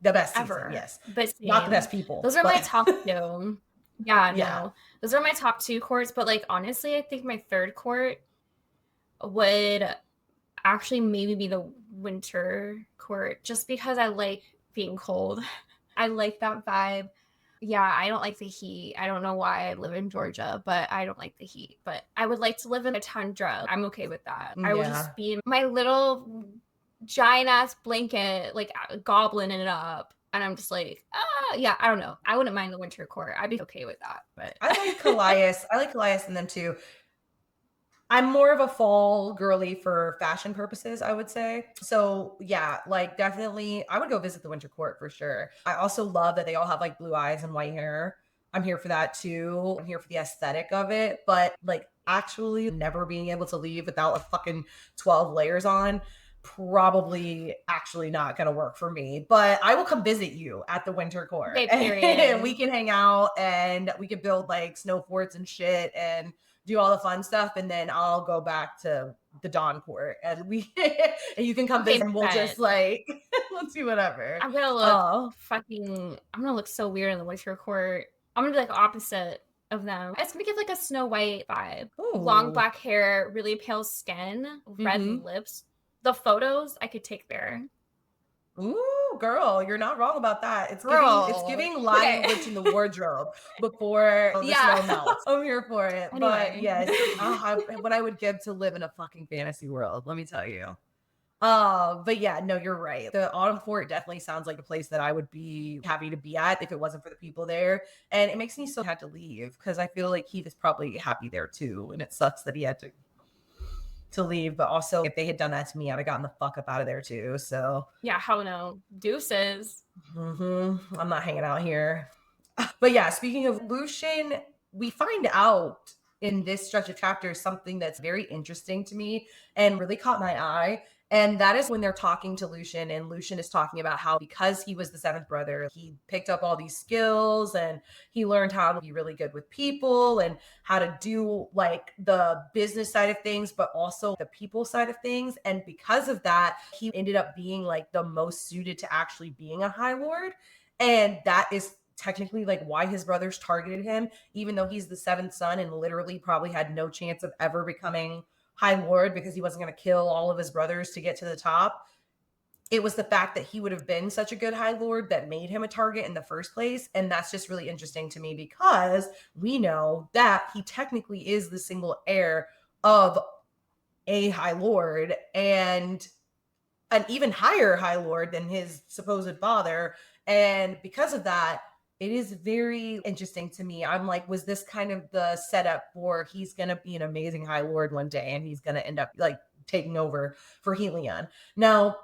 The best ever. Season, yes. But not the best people. Those are my top two. Yeah, no. Those are my top two courts. But like honestly, I think my third court would actually maybe be the winter court, just because I like being cold. I like that vibe. Yeah, I don't like the heat. I don't know why I live in Georgia, but I don't like the heat. But I would like to live in a tundra. I'm okay with that. I would just be in my little giant ass blanket, like goblining it up. And I'm just like, yeah, I don't know. I wouldn't mind the winter court. I'd be okay with that. But I like Callias. I like Callias and them too. I'm more of a fall girly for fashion purposes, I would say. So yeah, like definitely I would go visit the winter court for sure. I also love that they all have like blue eyes and white hair. I'm here for that too. I'm here for the aesthetic of it, but like actually never being able to leave without a fucking 12 layers on, probably actually not gonna work for me. But I will come visit you at the winter court. Okay, period. We can hang out and we can build like snow forts and shit and do all the fun stuff, and then I'll go back to the Dawn court and we and you can come visit and we'll just like let's do whatever. I'm gonna look I'm gonna look so weird in the winter court. I'm gonna be like opposite of them. It's gonna give like a Snow White vibe. Ooh. Long black hair, really pale skin, red lips. The photos I could take there. Ooh, girl, you're not wrong about that. It's giving lion witch in the wardrobe before the snow melts. I'm here for it. Anyway. But yes, what I would give to live in a fucking fantasy world, let me tell you. But yeah, no, you're right. The autumn court definitely sounds like a place that I would be happy to be at if it wasn't for the people there. And it makes me so sad to leave because I feel like he was probably happy there too. And it sucks that he had to leave, but also if they had done that to me, I'd have gotten the fuck up out of there too. So yeah, hell no. Deuces. I'm not hanging out here. But yeah, speaking of Lucian, we find out in this stretch of chapters something that's very interesting to me and really caught my eye. And that is when they're talking to Lucian, and Lucian is talking about how because he was the seventh brother, he picked up all these skills and he learned how to be really good with people and how to do like the business side of things, but also the people side of things. And because of that, he ended up being like the most suited to actually being a High Lord. And that is technically like why his brothers targeted him, even though he's the seventh son and literally probably had no chance of ever becoming High Lord because he wasn't going to kill all of his brothers to get to the top. It was the fact that he would have been such a good High Lord that made him a target in the first place. And that's just really interesting to me because we know that he technically is the single heir of a High Lord and an even higher High Lord than his supposed father. And because of that, it is very interesting to me. I'm like, was this kind of the setup for he's going to be an amazing High Lord one day and he's going to end up like taking over for Helion? Now,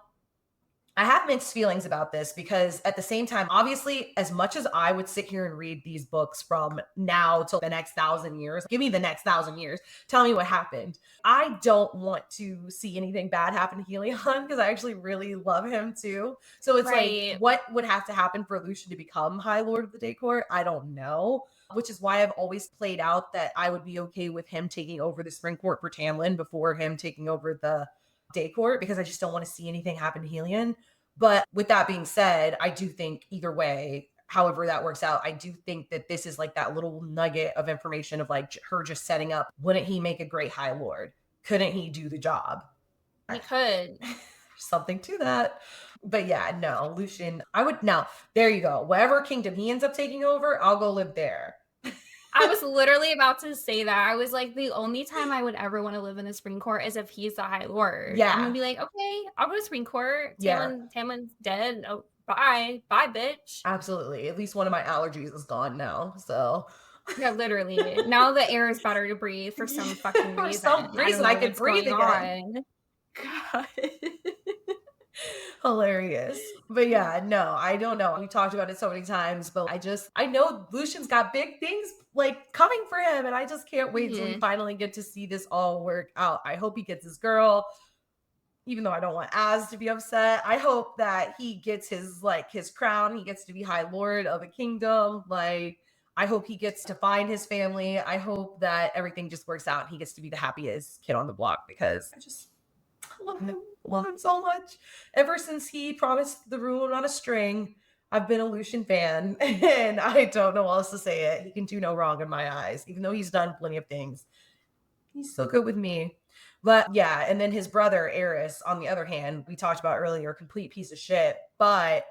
I have mixed feelings about this because at the same time, obviously, as much as I would sit here and read these books from now till the next 1,000 years, give me the next 1,000 years, tell me what happened. I don't want to see anything bad happen to Helion because I actually really love him too. So it's like, what would have to happen for Lucian to become High Lord of the Day Court? I don't know. Which is why I've always played out that I would be okay with him taking over the Spring Court for Tamlin before him taking over the Day Court, because I just don't want to see anything happen to Helion. But with that being said, I do think either way, however that works out, I do think that this is like that little nugget of information of like her just setting up, wouldn't he make a great High Lord? Couldn't he do the job? He could. Something to that. But yeah, no, Lucian, now, there you go. Whatever kingdom he ends up taking over, I'll go live there. I was literally about to say that. I was like, the only time I would ever want to live in the Spring Court is if he's the High Lord. Yeah. I'm going to be like, okay, I'll go to Spring Court. Tamlin's dead. Oh, bye. Bye, bitch. Absolutely. At least one of my allergies is gone now. So... yeah, literally. Now the air is better to breathe for some fucking reason. For some reason I can breathe again. God. Hilarious. But yeah, no, I don't know. We talked about it so many times, but I know Lucian's got big things like coming for him, and I just can't wait till we Mhm. finally get to see this all work out. I hope he gets his girl, even though I don't want Az to be upset. I hope that he gets his crown. He gets to be High Lord of a kingdom. Like, I hope he gets to find his family. I hope that everything just works out and he gets to be the happiest kid on the block because I love him so much. Ever since he promised the rune on a string, I've been a Lucian fan, and I don't know else to say it. He can do no wrong in my eyes, even though he's done plenty of things. He's so good with me. But yeah, and then his brother Eris, on the other hand, we talked about earlier, complete piece of shit. But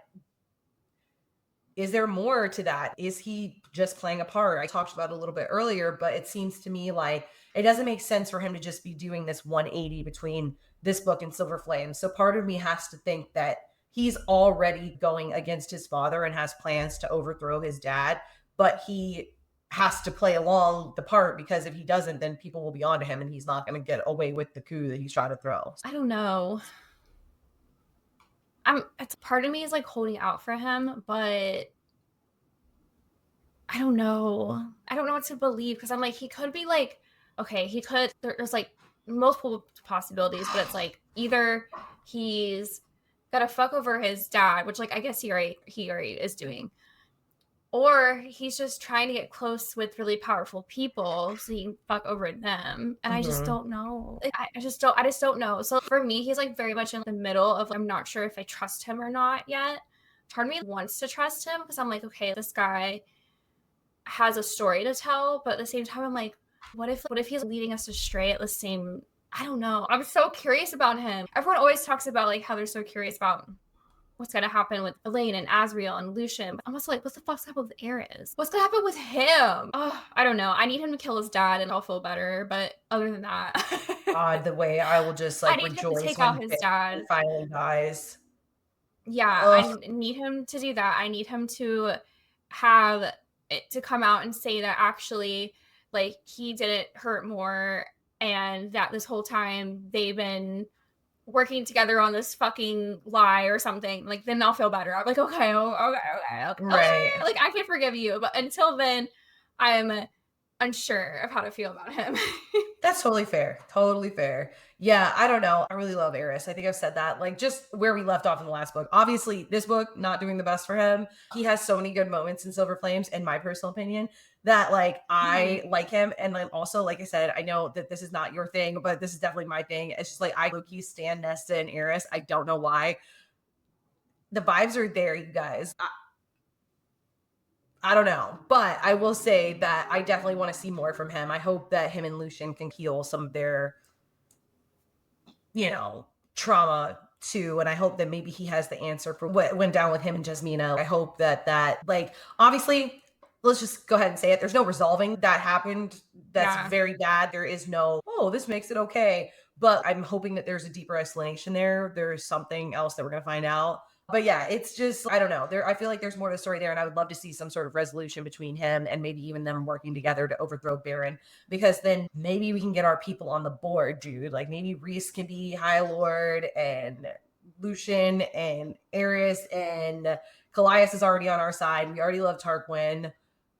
is there more to that? Is he just playing a part? I talked about it a little bit earlier, but it seems to me like it doesn't make sense for him to just be doing this 180 between this book and Silver Flame. So part of me has to think that he's already going against his father and has plans to overthrow his dad, but he has to play along the part because if he doesn't, then people will be onto him and he's not going to get away with the coup that he's trying to throw. I don't know. It's part of me is like holding out for him, but I don't know. I don't know what to believe because I'm like, he could be like, okay, there's like multiple possibilities, but it's like either he's gotta fuck over his dad, which like I guess he already is doing, or he's just trying to get close with really powerful people so he can fuck over them. And I just don't know. I just don't know. So for me, he's like very much in the middle of I'm not sure if I trust him or not yet. Part of me wants to trust him because I'm like, okay, this guy has a story to tell, but at the same time I'm like, what if he's leading us astray at the same I don't know. I'm so curious about him. Everyone always talks about like how they're so curious about what's gonna happen with Elaine and Asriel and Lucian. I'm also like, what the fuck's happening with Eris? What's gonna happen with him? Oh, I don't know. I need him to kill his dad and I'll feel better. But other than that, The way I will just I like need him to rejoice take when out his dad. he finally dies. Yeah, Ugh. I need him to do that. I need him to have it to come out and say that actually, like, he didn't hurt more and that this whole time they've been working together on this fucking lie or something. Like, then I'll feel better. I'm like, okay, okay. Right. Like, I can forgive you. But until then, I'm unsure of how to feel about him. That's totally fair. Totally fair. Yeah, I don't know. I really love Eris. I think I've said that. Like just where we left off in the last book. Obviously, this book not doing the best for him. He has so many good moments in Silver Flames, in my personal opinion, that like I like him. And then also, like I said, I know that this is not your thing, but this is definitely my thing. It's just like I low-key stand Nesta and Eris. I don't know why. The vibes are there, you guys. I don't know, but I will say that I definitely want to see more from him. I hope that him and Lucian can heal some of their, trauma too. And I hope that maybe he has the answer for what went down with him and Jasmina. I hope that like obviously, let's just go ahead and say it. There's no resolving that happened. That's very bad. There is no, oh, this makes it okay. But I'm hoping that there's a deeper explanation there. There's something else that we're gonna find out. But yeah, it's just I don't know. I feel like there's more to the story there, and I would love to see some sort of resolution between him and maybe even them working together to overthrow Baron. Because then maybe we can get our people on the board, dude. Like maybe Reese can be High Lord and Lucian and Eris and Callias is already on our side. We already love Tarquin.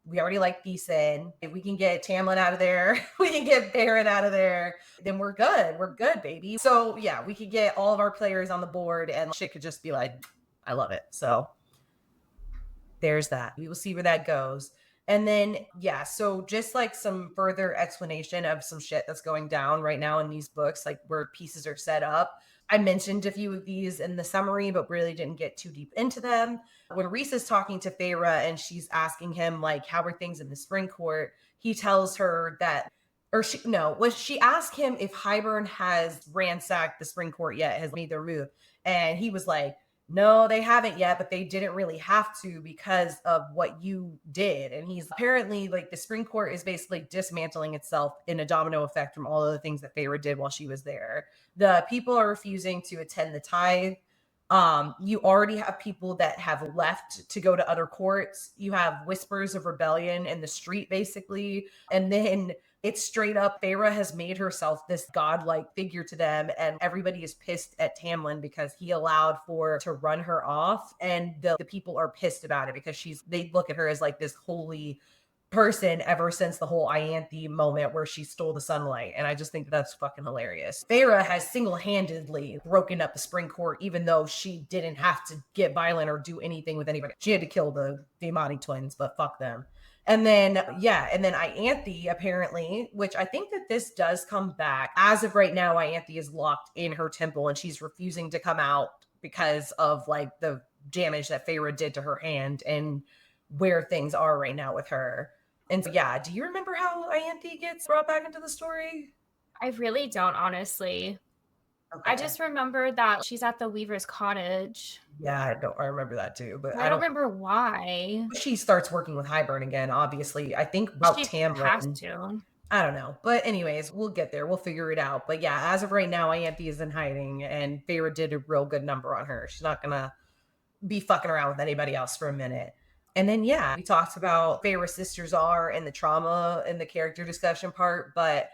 We already like Beeson. If we can get Tamlin out of there, we can get Baron out of there, then we're good. We're good, baby. So yeah, we could get all of our players on the board and shit could just be like, I love it. So there's that. We will see where that goes. And then, yeah, so just like some further explanation of some shit that's going down right now in these books, like where pieces are set up. I mentioned a few of these in the summary, but really didn't get too deep into them. When Reese is talking to Feyre and she's asking him, like, how are things in the spring court? He tells her that, she asked him if Hybern has ransacked the spring court yet, has made their move. And he was like, no, they haven't yet, but they didn't really have to because of what you did. And he's apparently like the spring court is basically dismantling itself in a domino effect from all of the things that Feyre did while she was there. The people are refusing to attend the tithe. You already have people that have left to go to other courts. You have whispers of rebellion in the street, basically. And then it's straight up, Feyre has made herself this godlike figure to them, and everybody is pissed at Tamlin because he allowed for to run her off. And the people are pissed about it because they look at her as like this holy person ever since the whole Ianthe moment where she stole the sunlight. And I just think that's fucking hilarious. Feyre has single-handedly broken up the Spring Court, even though she didn't have to get violent or do anything with anybody. She had to kill the Amati twins, but fuck them. And then Ianthe, apparently, which I think that this does come back. As of right now, Ianthe is locked in her temple and she's refusing to come out because of like the damage that Feyre did to her hand and where things are right now with her. And so, yeah, do you remember how Ianthe gets brought back into the story? I really don't, honestly. Okay. I just remember that she's at the Weaver's cottage. Yeah, I remember that too, but I don't remember why. She starts working with Hybern again, obviously. I think about Tamlin. Has to. I don't know. But anyways, we'll get there. We'll figure it out. But yeah, as of right now, Ianthe is in hiding and Feyre did a real good number on her. She's not going to be fucking around with anybody else for a minute. And then, yeah, we talked about Feyre's sisters are and the trauma in the character discussion part, but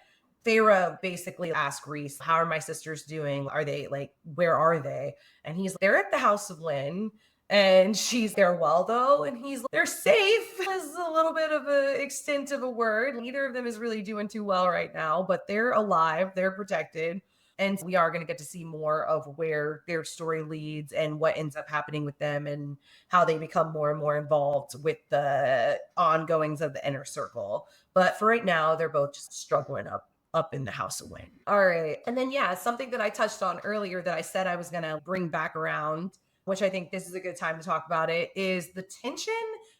Feyre basically asked Rhys, how are my sisters doing? Are they like, where are they? And he's like, they're at the House of Lynn. And she's there well, though. And he's like, they're safe is a little bit of an extent of a word. Neither of them is really doing too well right now, but they're alive. They're protected. And we are going to get to see more of where their story leads and what ends up happening with them and how they become more and more involved with the ongoings of the inner circle. But for right now, they're both just struggling up in the House of Wayne. All right. And then, yeah, something that I touched on earlier that I said I was going to bring back around, which I think this is a good time to talk about it, is the tension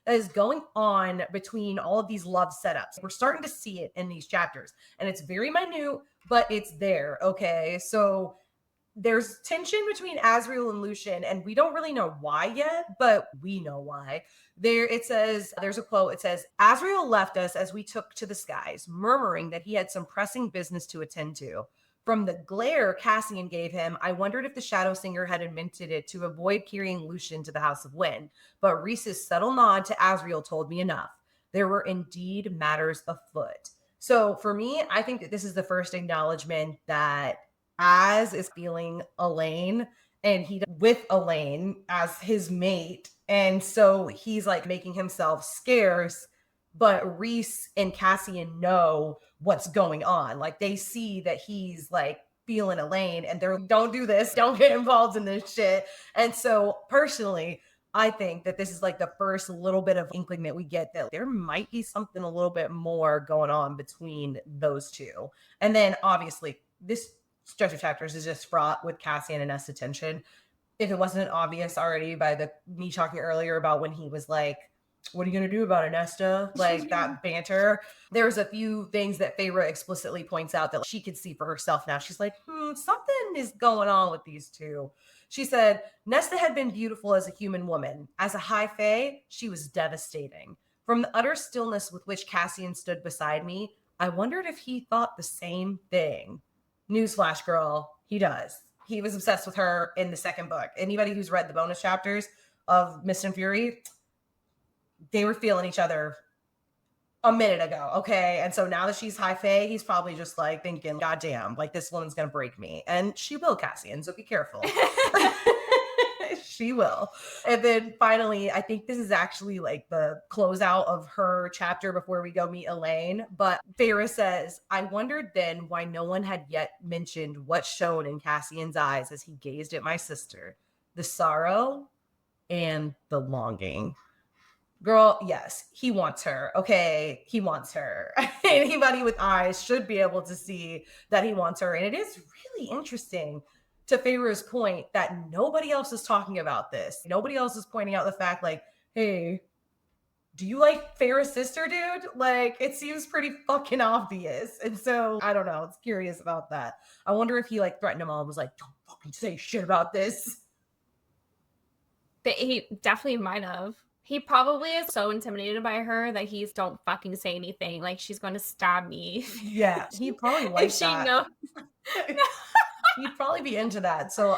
that is going on between all of these love setups. We're starting to see it in these chapters, and it's very minute, but it's there. Okay. So there's tension between Azriel and Lucien, and we don't really know why yet, but we know why. It says, there's a quote, it says, Azriel left us as we took to the skies, murmuring that he had some pressing business to attend to. From the glare Cassian gave him, I wondered if the Shadow Singer had invented it to avoid carrying Lucien to the House of Wind. But Rhys's subtle nod to Azriel told me enough. There were indeed matters afoot. So for me, I think that this is the first acknowledgement that Az is feeling Elaine and he with Elaine as his mate. And so he's like making himself scarce, but Rhys and Cassian know what's going on. Like they see that he's like feeling Elaine and they're don't do this, don't get involved in this shit. And so personally, I think that this is like the first little bit of inkling that we get that there might be something a little bit more going on between those two. And then obviously this stretch of chapters is just fraught with Cassian and Nesta tension. If it wasn't obvious already by me talking earlier about when he was like, what are you going to do about it, Nesta? Like that banter. There's a few things that Feyre explicitly points out that she could see for herself now. She's like, something is going on with these two. She said, Nesta had been beautiful as a human woman. As a high fae, she was devastating. From the utter stillness with which Cassian stood beside me, I wondered if he thought the same thing. Newsflash, girl, he does. He was obsessed with her in the second book. Anybody who's read the bonus chapters of Mist and Fury, they were feeling each other a minute ago, okay? And so now that she's high fae, he's probably just like thinking, God damn, like this woman's gonna break me. And she will, Cassian, so be careful. She will. And then finally, I think this is actually like the closeout of her chapter before we go meet Elaine. But Feyre says, I wondered then why no one had yet mentioned what shone in Cassian's eyes as he gazed at my sister. The sorrow and the longing. Girl, yes, he wants her. Okay, he wants her. Anybody with eyes should be able to see that he wants her. And it is really interesting to Feyre's point that nobody else is talking about this. Nobody else is pointing out the fact like, hey, do you like Feyre's sister, dude? Like, it seems pretty fucking obvious. And so, I don't know. It's curious about that. I wonder if he like threatened them all and was like, don't fucking say shit about this. But he definitely might have. He probably is so intimidated by her that he's don't fucking say anything. Like she's going to stab me. Yeah, he probably likes that. Knows. He'd probably be into that. So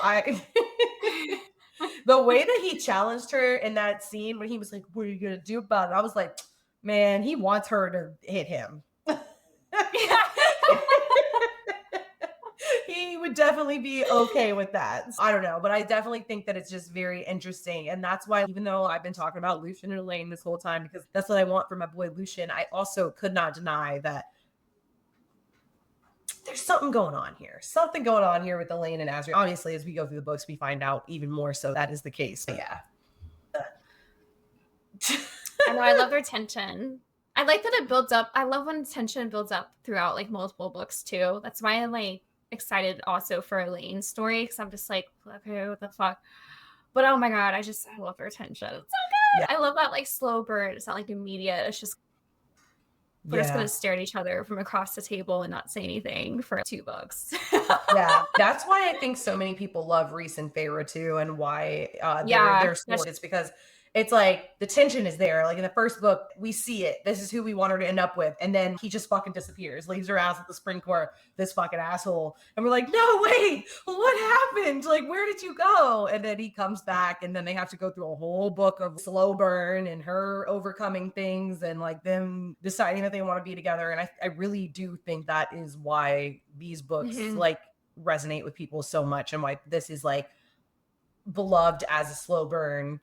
The way that he challenged her in that scene when he was like, what are you going to do about it? I was like, man, he wants her to hit him. He would definitely be okay with that. I don't know, but I definitely think that it's just very interesting. And that's why, even though I've been talking about Lucian and Elaine this whole time, because that's what I want for my boy Lucian, I also could not deny that there's something going on here. Something going on here with Elaine and Azriel. Obviously, as we go through the books, we find out even more so that is the case. But yeah. I know, I love their tension. I like that it builds up. I love when tension builds up throughout like multiple books too. That's why I'm like excited also for Elaine's story, because I'm just like, okay, what the fuck? But oh my god, I love their tension. It's so good. Yeah. I love that like slow burn. It's not like immediate. It's just we're just gonna stare at each other from across the table and not say anything for 2 books. Yeah, that's why I think so many people love Reese and Feyre too, and why they're so, it's because it's like the tension is there. Like in the first book, we see it. This is who we want her to end up with. And then he just fucking disappears, leaves her ass at the spring court, this fucking asshole. And we're like, no, wait, what happened? Like, where did you go? And then he comes back, and then they have to go through a whole book of slow burn and her overcoming things and like them deciding that they want to be together. And I really do think that is why these books like resonate with people so much, and why this is like beloved as a slow burn.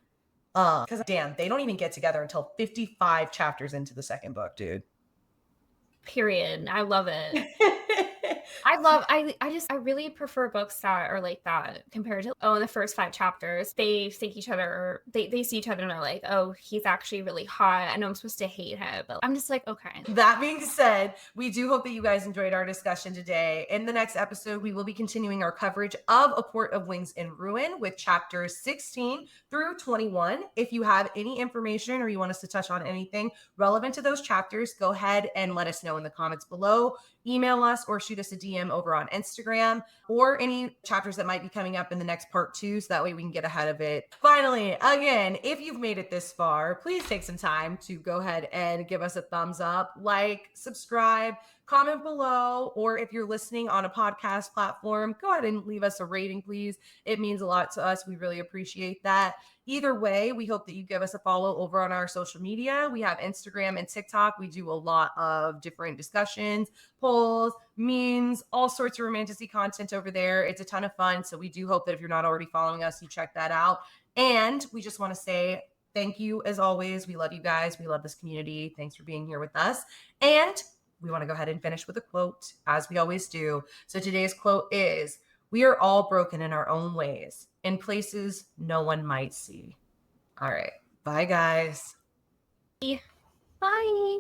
Because damn, they don't even get together until 55 chapters into the second book, dude. Period. I love it. I really prefer books that are like that compared to, in the first 5 chapters, they think each other, or they see each other and are like, oh, he's actually really hot. I know I'm supposed to hate him, but I'm just like, okay. That being said, we do hope that you guys enjoyed our discussion today. In the next episode, we will be continuing our coverage of A Court of Wings in Ruin with chapters 16 through 21. If you have any information or you want us to touch on anything relevant to those chapters, go ahead and let us know in the comments below. Email us or shoot us a DM over on Instagram, or any chapters that might be coming up in the next part 2, so that way we can get ahead of it. Finally, again, if you've made it this far, please take some time to go ahead and give us a thumbs up, like, subscribe, comment below, or if you're listening on a podcast platform, go ahead and leave us a rating, please. It means a lot to us. We really appreciate that. Either way, we hope that you give us a follow over on our social media. We have Instagram and TikTok. We do a lot of different discussions, polls, memes, all sorts of romantasy content over there. It's a ton of fun. So we do hope that if you're not already following us, you check that out. And we just want to say thank you as always. We love you guys. We love this community. Thanks for being here with us. And we want to go ahead and finish with a quote, as we always do. So today's quote is, "We are all broken in our own ways, in places no one might see." All right. Bye, guys. Bye.